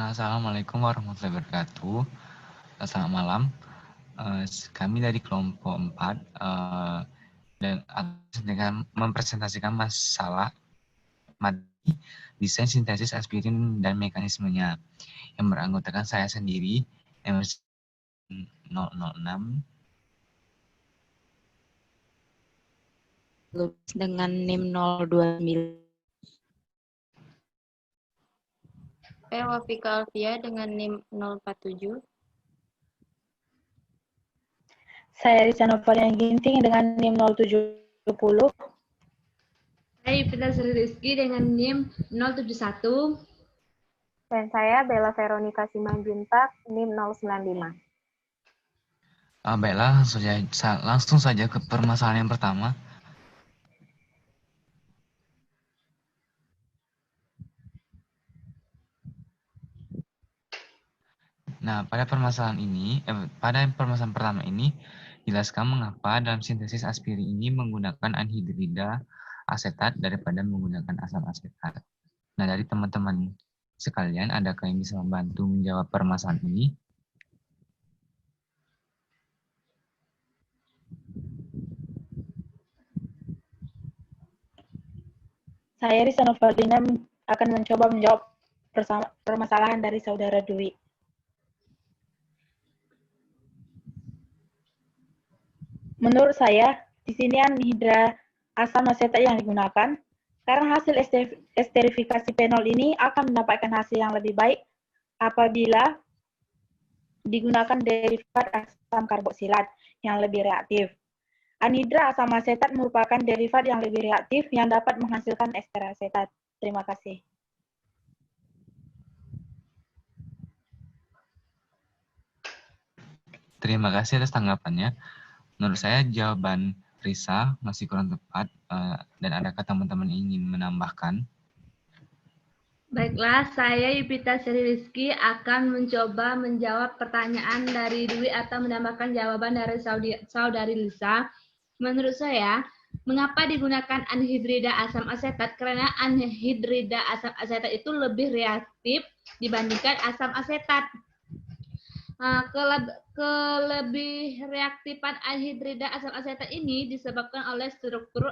Assalamualaikum warahmatullahi wabarakatuh. Selamat malam. Kami dari kelompok 4 dan dengan mempresentasikan masalah materi desain sintesis aspirin dan mekanismenya yang beranggotakan saya sendiri, MC 006 dengan NIM 029. Wafika Alfia dengan NIM 047. Saya Risa Novalian Ginting dengan NIM 070. Saya Yupita Sri Rizky dengan NIM 071. Dan saya Bella Veronica Simanjuntak, NIM 095. Baiklah, langsung saja ke permasalahan yang pertama. Nah, pada permasalahan pertama ini, jelaskan mengapa dalam sintesis aspirin ini menggunakan anhidrida asetat daripada menggunakan asam asetat. Nah, dari teman-teman sekalian, adakah yang bisa membantu menjawab permasalahan ini? Saya Risa Novaliana akan mencoba menjawab permasalahan dari Saudara Dwi. Menurut saya, di sini anhidra asam asetat yang digunakan, karena hasil esterifikasi fenol ini akan mendapatkan hasil yang lebih baik apabila digunakan derivat asam karboksilat yang lebih reaktif. Anhidra asam asetat merupakan derivat yang lebih reaktif yang dapat menghasilkan ester asetat. Terima kasih. Terima kasih atas tanggapannya. Menurut saya jawaban Risa masih kurang tepat, dan adakah teman-teman ingin menambahkan? Baiklah, saya Yupita Sri Rizky akan mencoba menjawab pertanyaan dari Dwi atau menambahkan jawaban dari saudari Lisa. Menurut saya, mengapa digunakan anhidrida asam asetat? Karena anhidrida asam asetat itu lebih reaktif dibandingkan asam asetat. Kelebih reaktifan anhidrida asam asetat ini disebabkan oleh struktur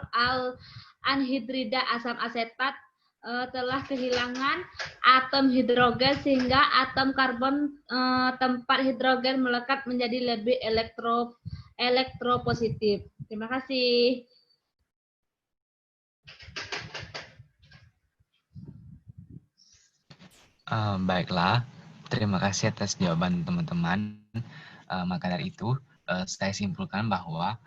anhidrida asam asetat telah kehilangan atom hidrogen sehingga atom karbon tempat hidrogen melekat menjadi lebih elektropositif. Terima kasih. Baiklah, terima kasih atas jawaban teman-teman. Maka dari itu, saya simpulkan bahwa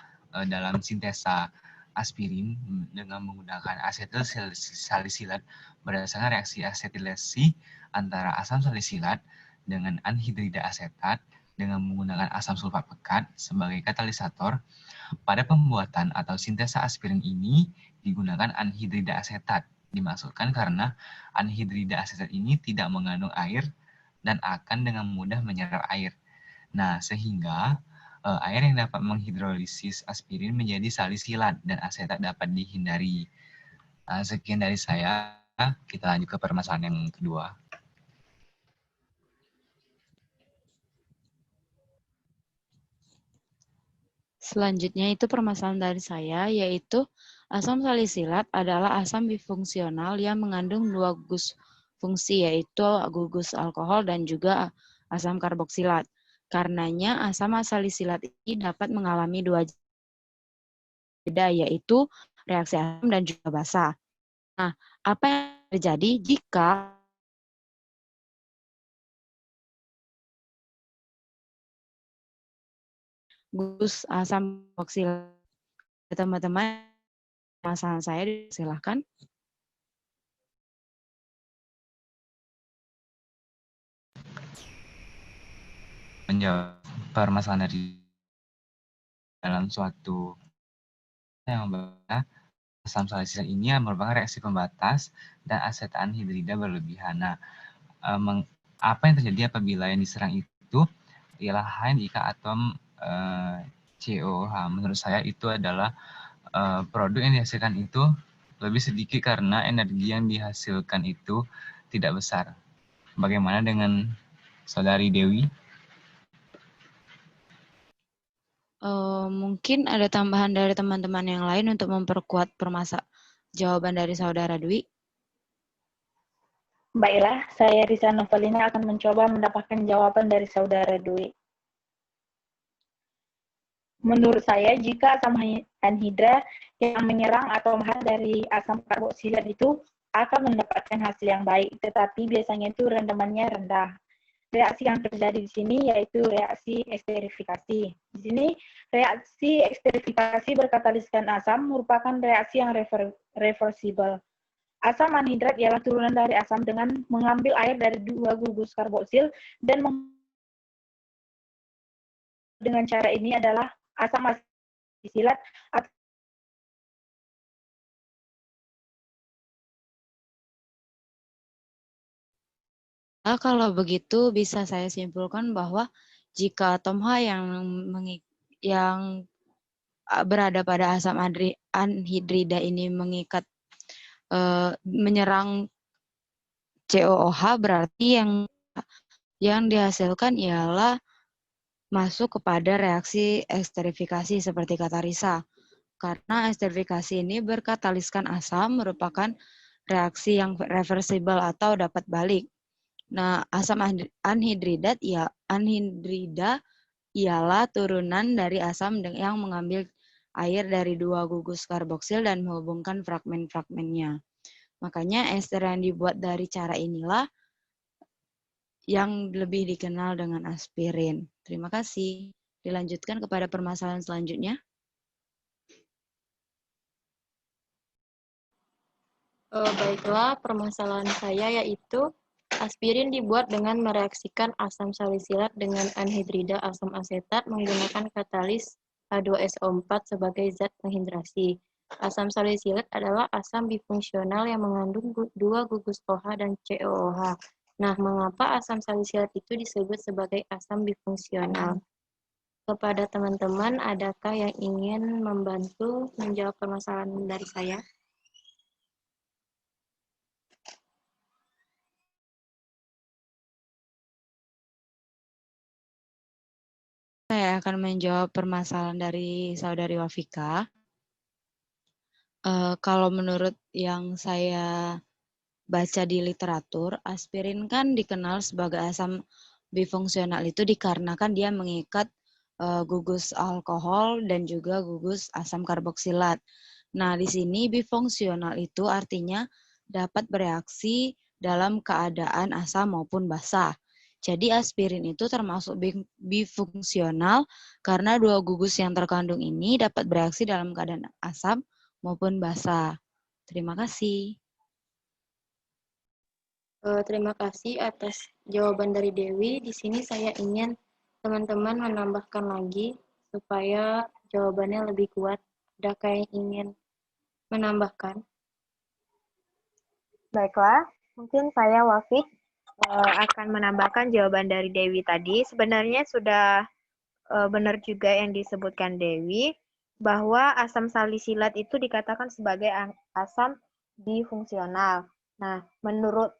dalam sintesa aspirin dengan menggunakan asetil salisilat berdasarkan reaksi asetilasi antara asam salisilat dengan anhidrida asetat dengan menggunakan asam sulfat pekat sebagai katalisator. Pada pembuatan atau sintesa aspirin ini digunakan anhidrida asetat. Dimaksudkan karena anhidrida asetat ini tidak mengandung air dan akan dengan mudah menyerap air. Nah, sehingga air yang dapat menghidrolisis aspirin menjadi salisilat dan asetat dapat dihindari. Sekian dari saya. Kita lanjut ke permasalahan yang kedua. Selanjutnya itu permasalahan dari saya, yaitu asam salisilat adalah asam bifungsional yang mengandung dua gugus fungsi, yaitu gugus alkohol dan juga asam karboksilat. Karenanya asam salisilat ini dapat mengalami dua jeda, yaitu reaksi asam dan juga basa. Nah, apa yang terjadi jika gugus asam karboksilat? Teman-teman, masalah saya silahkan. Menjawab permasalahan dari dalam suatu yang berbeda, asam salisilat ini merupakan reaksi pembatas dan asetat anhidrida berlebihan. Nah, apa yang terjadi apabila yang diserang itu ialah jika atom COH. Menurut saya itu adalah produk yang dihasilkan itu lebih sedikit karena energi yang dihasilkan itu tidak besar. Bagaimana dengan Saudari Dewi? Mungkin ada tambahan dari teman-teman yang lain untuk memperkuat jawaban dari Saudara Dwi. Baiklah, saya Risa Novelina akan mencoba mendapatkan jawaban dari Saudara Dwi. Menurut saya, jika asam anhidra yang menyerang atau mahal dari asam karboksilat itu akan mendapatkan hasil yang baik, tetapi biasanya itu rendamannya rendah. Reaksi yang terjadi di sini yaitu reaksi esterifikasi. Di sini reaksi esterifikasi berkataliskan asam merupakan reaksi yang reversible. Asam anhidrat ialah turunan dari asam dengan mengambil air dari dua gugus karboksil dan dengan cara ini adalah asam asilsilat atau Kalau begitu bisa saya simpulkan bahwa jika atom H yang berada pada asam anhidrida ini menyerang COOH, berarti yang dihasilkan ialah masuk kepada reaksi esterifikasi seperti kata Risa. Karena esterifikasi ini berkataliskan asam merupakan reaksi yang reversible atau dapat balik. Nah, asam anhidrida ialah turunan dari asam yang mengambil air dari dua gugus karboksil dan menghubungkan fragmen-fragmennya. Makanya ester yang dibuat dari cara inilah yang lebih dikenal dengan aspirin. Terima kasih. Dilanjutkan kepada permasalahan selanjutnya. Baiklah, permasalahan saya yaitu aspirin dibuat dengan mereaksikan asam salisilat dengan anhidrida asam asetat menggunakan katalis H2SO4 sebagai zat penghidrasi. Asam salisilat adalah asam bifungsional yang mengandung dua gugus OH dan COOH. Nah, mengapa asam salisilat itu disebut sebagai asam bifungsional? Kepada teman-teman, adakah yang ingin membantu menjawab permasalahan dari saya? Saya akan menjawab permasalahan dari Saudari Wafika. Kalau menurut yang saya baca di literatur, aspirin kan dikenal sebagai asam bifungsional itu dikarenakan dia mengikat gugus alkohol dan juga gugus asam karboksilat. Nah, di sini bifungsional itu artinya dapat bereaksi dalam keadaan asam maupun basa. Jadi aspirin itu termasuk bifungsional karena dua gugus yang terkandung ini dapat bereaksi dalam keadaan asam maupun basa. Terima kasih. Terima kasih atas jawaban dari Dewi. Di sini saya ingin teman-teman menambahkan lagi supaya jawabannya lebih kuat. Adakah yang ingin menambahkan? Baiklah, mungkin saya Wafik akan menambahkan jawaban dari Dewi tadi. Sebenarnya sudah benar juga yang disebutkan Dewi, bahwa asam salisilat itu dikatakan sebagai asam bifungsional. Nah, menurut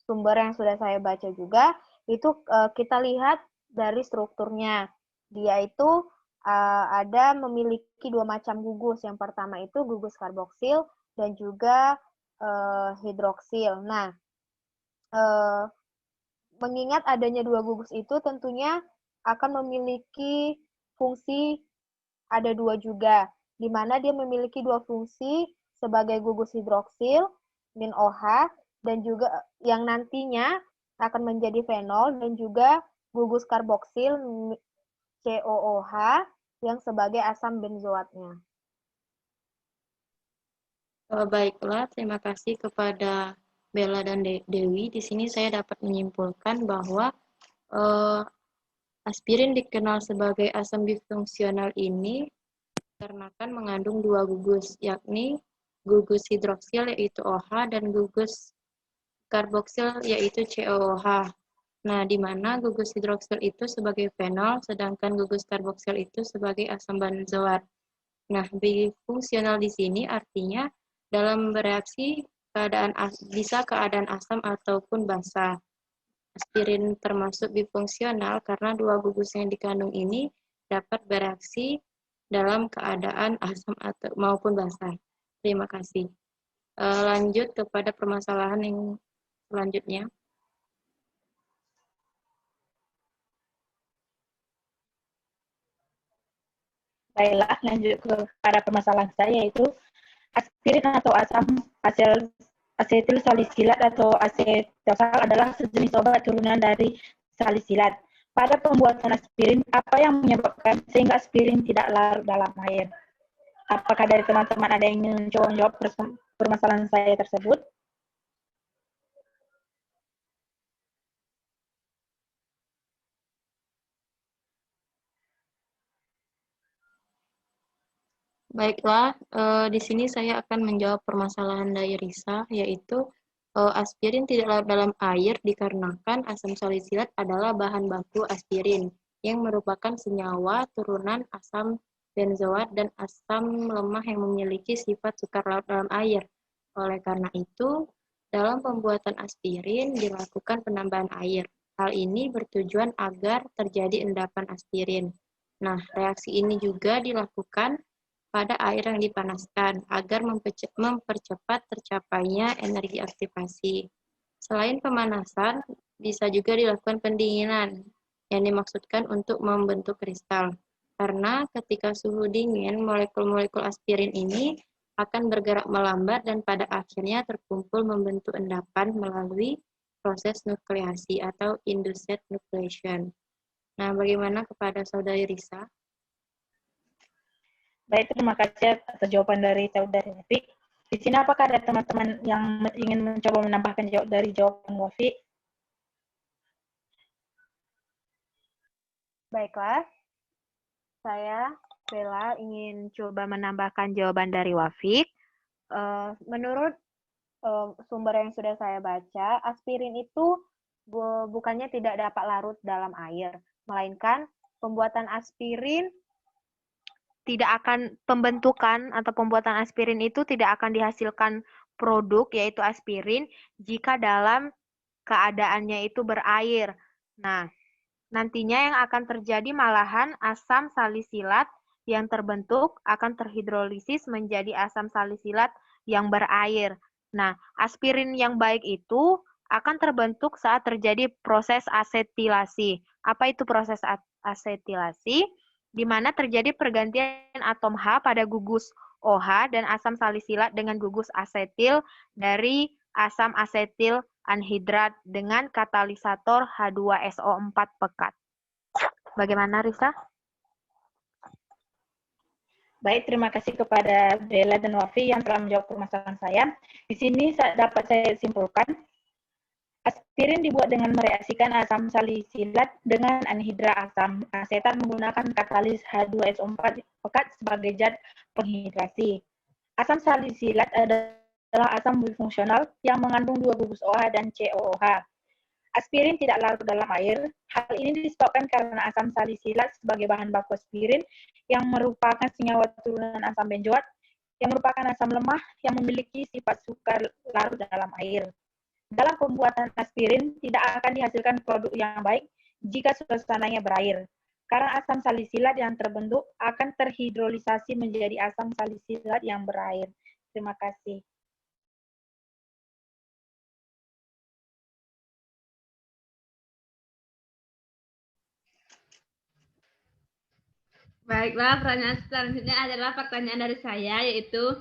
sumber yang sudah saya baca juga, itu kita lihat dari strukturnya. Dia itu ada memiliki dua macam gugus. Yang pertama itu gugus karboksil dan juga hidroksil. Nah, mengingat adanya dua gugus itu tentunya akan memiliki fungsi ada dua juga, di mana dia memiliki dua fungsi sebagai gugus hidroksil, min OH, dan juga yang nantinya akan menjadi fenol, dan juga gugus karboksil, COOH, yang sebagai asam benzoatnya. Baiklah, terima kasih kepada Bella dan Dewi. Di sini saya dapat menyimpulkan bahwa aspirin dikenal sebagai asam bifungsional ini karena mengandung dua gugus, yakni gugus hidroksil yaitu OH dan gugus karboksil yaitu COOH. Nah, di mana gugus hidroksil itu sebagai fenol, sedangkan gugus karboksil itu sebagai asam benzoat. Nah, bifungsional di sini artinya dalam bereaksi bisa keadaan asam ataupun basa. Aspirin termasuk bifungsional karena dua gugus yang dikandung ini dapat bereaksi dalam keadaan asam atau maupun basa. Terima kasih. Lanjut kepada permasalahan yang selanjutnya. Baiklah, lanjut kepada permasalahan saya, yaitu aspirin atau asam asetil salisilat atau asetil adalah sejenis obat turunan dari salisilat. Pada pembuatan aspirin, apa yang menyebabkan sehingga aspirin tidak larut dalam air? Apakah dari teman-teman ada yang ingin mencoba menjawab permasalahan saya tersebut? Baiklah, di sini saya akan menjawab permasalahan dari Risa, yaitu aspirin tidak larut dalam air dikarenakan asam salisilat adalah bahan baku aspirin, yang merupakan senyawa turunan asam benzoat dan asam lemah yang memiliki sifat sukar larut dalam air. Oleh karena itu, dalam pembuatan aspirin dilakukan penambahan air. Hal ini bertujuan agar terjadi endapan aspirin. Nah, reaksi ini juga dilakukan pada air yang dipanaskan agar mempercepat tercapainya energi aktivasi. Selain pemanasan, bisa juga dilakukan pendinginan yang dimaksudkan untuk membentuk kristal. Karena ketika suhu dingin, molekul-molekul aspirin ini akan bergerak melambat dan pada akhirnya terkumpul membentuk endapan melalui proses nukleasi atau induced nucleation. Nah, bagaimana kepada saudari Risa? Baik, terima kasih atas jawaban dari saudari Wafi. Di sini apakah ada teman-teman yang ingin mencoba menambahkan dari jawaban Wafi? Baiklah, saya Bella ingin coba menambahkan jawaban dari Wafik. Menurut sumber yang sudah saya baca, aspirin itu bukannya tidak dapat larut dalam air, melainkan pembuatan aspirin pembentukan atau pembuatan aspirin itu tidak akan dihasilkan produk, yaitu aspirin, jika dalam keadaannya itu berair. Nah, nantinya yang akan terjadi malahan asam salisilat yang terbentuk akan terhidrolisis menjadi asam salisilat yang berair. Nah, aspirin yang baik itu akan terbentuk saat terjadi proses asetilasi. Apa itu proses asetilasi? Di mana terjadi pergantian atom H pada gugus OH dan asam salisilat dengan gugus asetil dari asam asetil anhidrat dengan katalisator H2SO4 pekat. Bagaimana, Risa? Baik, terima kasih kepada Bella dan Wafi yang telah menjawab permasalahan saya. Di sini dapat saya simpulkan, aspirin dibuat dengan mereaksikan asam salisilat dengan anhidra asam asetat menggunakan katalis H2SO4 pekat sebagai zat penghidrasi. Asam salisilat adalah asam bifungsional yang mengandung dua gugus OH dan COOH. Aspirin tidak larut dalam air. Hal ini disebabkan karena asam salisilat sebagai bahan baku aspirin yang merupakan senyawa turunan asam benzoat yang merupakan asam lemah yang memiliki sifat sukar larut dalam air. Dalam pembuatan aspirin tidak akan dihasilkan produk yang baik jika suasananya berair, karena asam salisilat yang terbentuk akan terhidrolisasi menjadi asam salisilat yang berair. Terima kasih. Baiklah, pertanyaan selanjutnya adalah pertanyaan dari saya, yaitu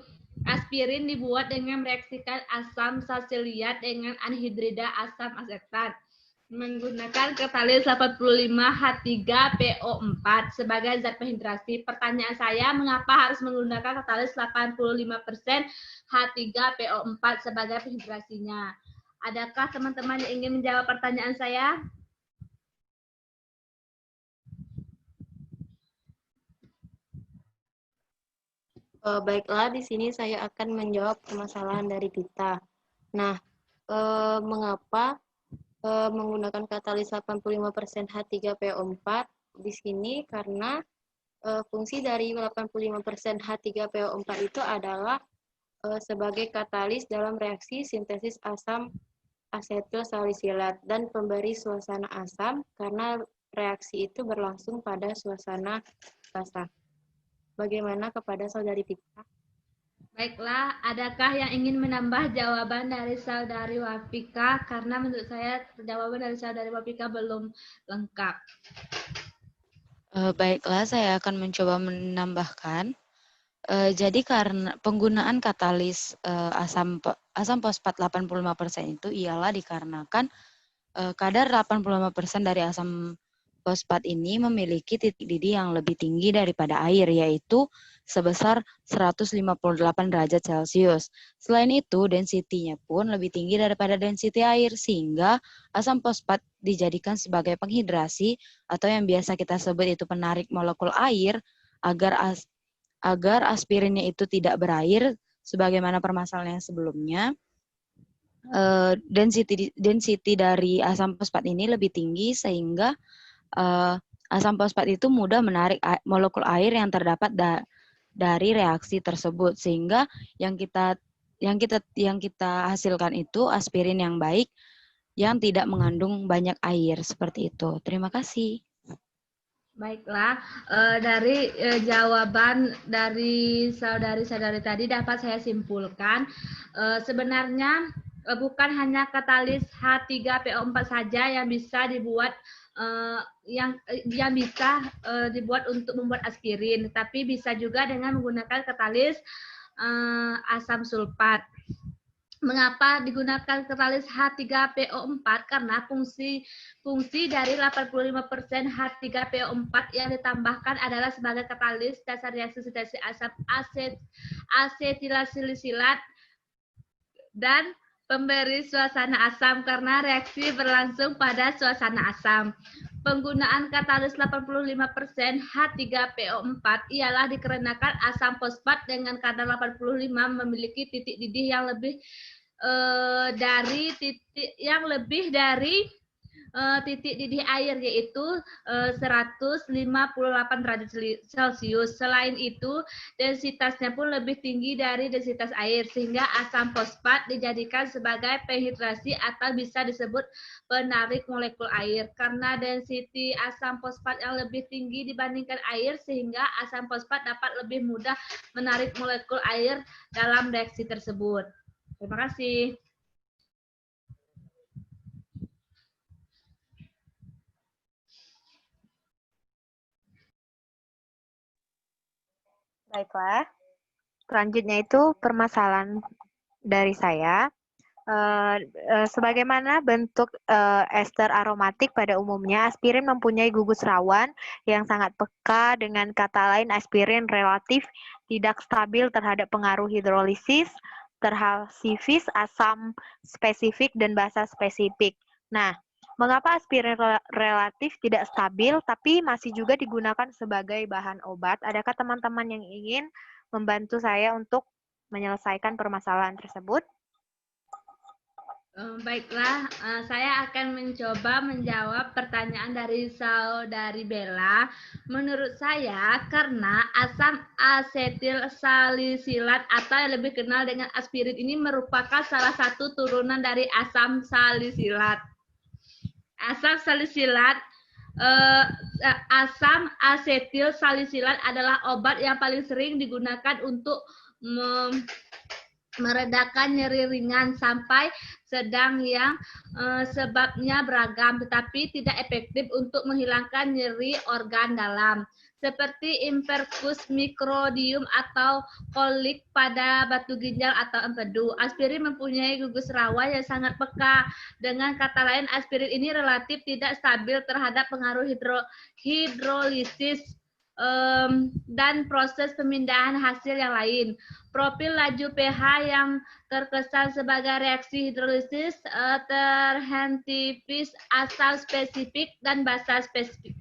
aspirin dibuat dengan mereaksikan asam salisilat dengan anhidrida asam asetat menggunakan katalis 85H3PO4 sebagai zat penghidrasi. Pertanyaan saya, mengapa harus menggunakan katalis 85% H3PO4 sebagai penghidrasinya? Adakah teman-teman yang ingin menjawab pertanyaan saya? Baiklah, di sini saya akan menjawab permasalahan dari Tita. Nah, mengapa menggunakan katalis 85% H3PO4 di sini? Karena fungsi dari 85% H3PO4 itu adalah sebagai katalis dalam reaksi sintesis asam asetil salisilat dan pemberi suasana asam karena reaksi itu berlangsung pada suasana basah. Bagaimana kepada Saudari Tika? Baiklah, adakah yang ingin menambah jawaban dari Saudari Wafika? Karena menurut saya jawaban dari Saudari Wafika belum lengkap. Baiklah, saya akan mencoba menambahkan. Jadi karena penggunaan katalis asam fosfat 85% itu ialah dikarenakan kadar 85% dari asam fosfat ini memiliki titik didih yang lebih tinggi daripada air, yaitu sebesar 158 derajat Celcius. Selain itu, density-nya pun lebih tinggi daripada density air, sehingga asam fosfat dijadikan sebagai penghidrasi atau yang biasa kita sebut itu penarik molekul air agar aspirinnya itu tidak berair, sebagaimana permasalahan yang sebelumnya. Density dari asam fosfat ini lebih tinggi sehingga asam fosfat itu mudah menarik molekul air yang terdapat dari reaksi tersebut, sehingga yang kita hasilkan itu aspirin yang baik yang tidak mengandung banyak air seperti itu. Terima kasih. Baiklah, dari jawaban dari saudari-saudari tadi dapat saya simpulkan sebenarnya bukan hanya katalis H3PO4 saja yang bisa dibuat yang bisa dibuat untuk membuat aspirin, tapi bisa juga dengan menggunakan katalis asam sulfat. Mengapa digunakan katalis H3PO4? Karena fungsi dari 85% H3PO4 yang ditambahkan adalah sebagai katalis dasar reaksi sintesis asam asetilsilisilat dan pemberi suasana asam karena reaksi berlangsung pada suasana asam. Penggunaan katalis 85% H3PO4 ialah dikarenakan asam fosfat dengan kadar 85 memiliki titik didih yang lebih dari titik didih air, yaitu 158 derajat Celcius. Selain itu, densitasnya pun lebih tinggi dari densitas air, sehingga asam fosfat dijadikan sebagai penghidrasi atau bisa disebut penarik molekul air. Karena density asam fosfat yang lebih tinggi dibandingkan air, sehingga asam fosfat dapat lebih mudah menarik molekul air dalam reaksi tersebut. Terima kasih. Baiklah, selanjutnya itu permasalahan dari saya. Sebagaimana bentuk ester aromatik pada umumnya, aspirin mempunyai gugus rawan yang sangat peka dengan kata lain aspirin relatif tidak stabil terhadap pengaruh hidrolisis, terhasifis, asam spesifik, dan basa spesifik. Nah, mengapa aspirin relatif tidak stabil tapi masih juga digunakan sebagai bahan obat? Adakah teman-teman yang ingin membantu saya untuk menyelesaikan permasalahan tersebut? Baiklah, saya akan mencoba menjawab pertanyaan dari Saudari Bella. Menurut saya, karena asam asetil salisilat atau yang lebih kenal dengan aspirin ini merupakan salah satu turunan dari asam salisilat. Asam salisilat, asam asetil salisilat adalah obat yang paling sering digunakan untuk meredakan nyeri ringan sampai sedang yang sebabnya beragam, tetapi tidak efektif untuk menghilangkan nyeri organ dalam, seperti imperkus mikrodium atau kolik pada batu ginjal atau empedu. Aspirin mempunyai gugus rawan yang sangat peka. Dengan kata lain, aspirin ini relatif tidak stabil terhadap pengaruh hidrolisis dan proses pemindahan hasil yang lain. Profil laju pH yang terkesan sebagai reaksi hidrolisis terhentivis asam spesifik dan basa spesifik.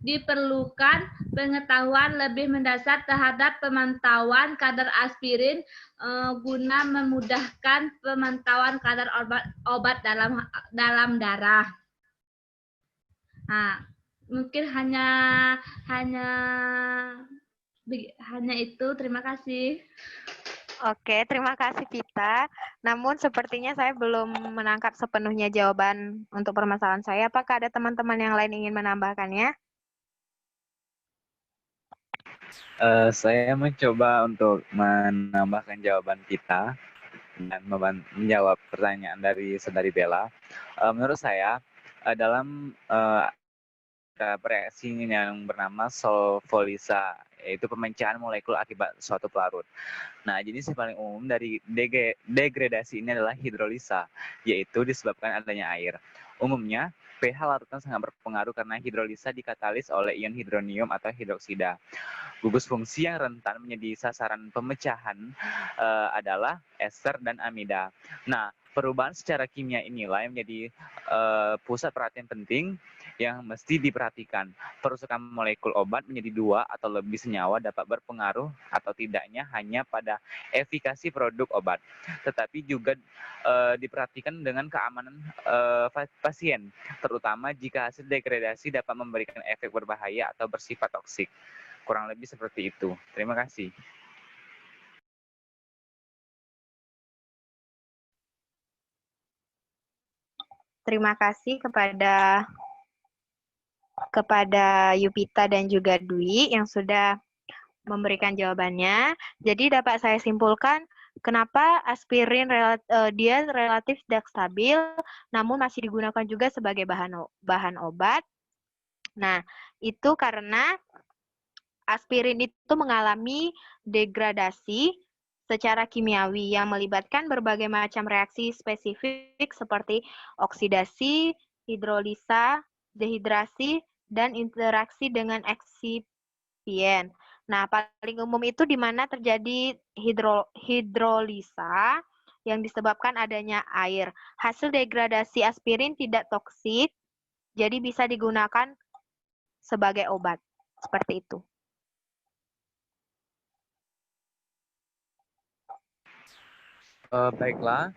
Diperlukan pengetahuan lebih mendasar terhadap pemantauan kadar aspirin guna memudahkan pemantauan kadar obat dalam darah. Nah, mungkin hanya Hanya itu, terima kasih. Oke, terima kasih Pita. Namun sepertinya saya belum menangkap sepenuhnya jawaban untuk permasalahan saya. Apakah ada teman-teman yang lain ingin menambahkannya? Saya mencoba untuk menambahkan jawaban kita dan menjawab pertanyaan dari Saudari Bella. Menurut saya, dalam reaksi yang bernama solvolisa, yaitu pemecahan molekul akibat suatu pelarut. Nah, jenis yang paling umum dari degradasi ini adalah hidrolisa, yaitu disebabkan adanya air. Umumnya, pH larutan sangat berpengaruh karena hidrolisa dikatalis oleh ion hidronium atau hidroksida. Gugus fungsi yang rentan menjadi sasaran pemecahan adalah ester dan amida. Nah, perubahan secara kimia inilah yang menjadi pusat perhatian penting yang mesti diperhatikan. Perusakan molekul obat menjadi 2 atau lebih senyawa dapat berpengaruh atau tidaknya hanya pada efikasi produk obat, tetapi juga diperhatikan dengan keamanan pasien, terutama jika hasil degradasi dapat memberikan efek berbahaya atau bersifat toksik. Kurang lebih seperti itu. Terima kasih. Terima kasih kepada Yupita dan juga Dwi yang sudah memberikan jawabannya. Jadi dapat saya simpulkan kenapa aspirin dia relatif tidak stabil, namun masih digunakan juga sebagai bahan obat. Nah, itu karena aspirin itu mengalami degradasi secara kimiawi yang melibatkan berbagai macam reaksi spesifik seperti oksidasi, hidrolisa, dehidrasi, dan interaksi dengan eksipien. Nah, paling umum itu di mana terjadi hidrolisa yang disebabkan adanya air. Hasil degradasi aspirin tidak toksik, jadi bisa digunakan sebagai obat. Seperti itu. Baiklah,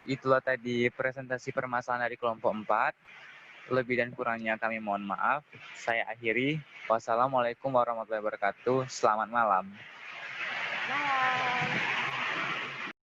itulah tadi presentasi permasalahan dari kelompok 4. Lebih dan kurangnya kami mohon maaf. Saya akhiri. Wassalamualaikum warahmatullahi wabarakatuh. Selamat malam. Bye.